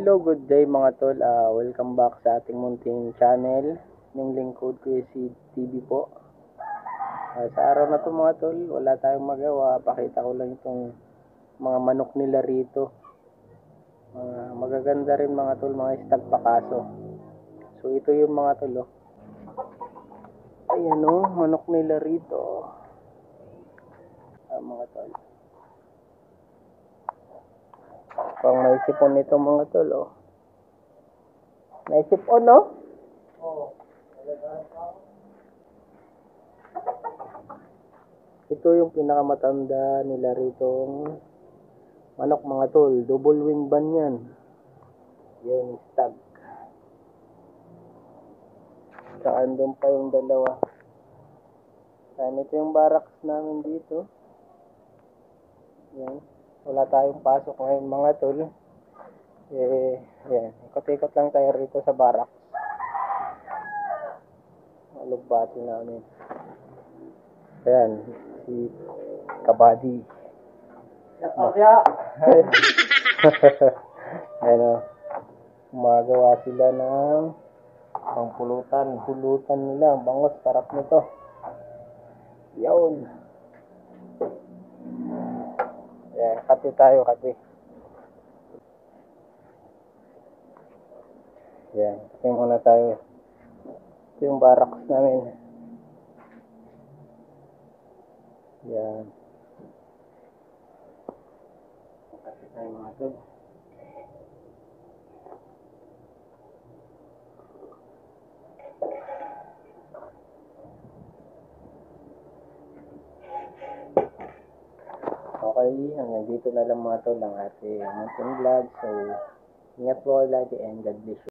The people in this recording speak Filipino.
Hello, good day mga tol. Welcome back sa ating munting channel. Yung lingkod ko yung si TV po. Sa araw na to mga tol, wala tayong magawa. Pakita ko lang itong mga manok nila rito. Magaganda rin mga tol, mga stag pakaso. So ito yung mga tol. Oh. Ayan o, manok nila rito. Mga tol. Pang naisipon nito mga tol, oh. Naisipon, no? Oo. Ito yung pinakamatanda nila ritong manok mga tol. Double wing ban yan. Yan, stag. Saan doon pa yung dalawa. Saan ito yung barracks namin dito. Yan. Wala tayong pasok ngayon mga tol. Yan. Ikot-ikot lang tayo rito sa barracks. Malugbati namin. Ayan. Si Kabady. Ayan o. Gumagawa sila ng pangpulutan. Pulutan nila. Bangos. Sarap nito. Yun. Ayan. Kape tayo. Kape. Ayan. Kape muna tayo. Ito yung barracks namin. Ayan. Kape tayo mga tol. Okay, hanggang dito na lang mga tol ang ating munting vlog. So, ingat po lagi and God bless you.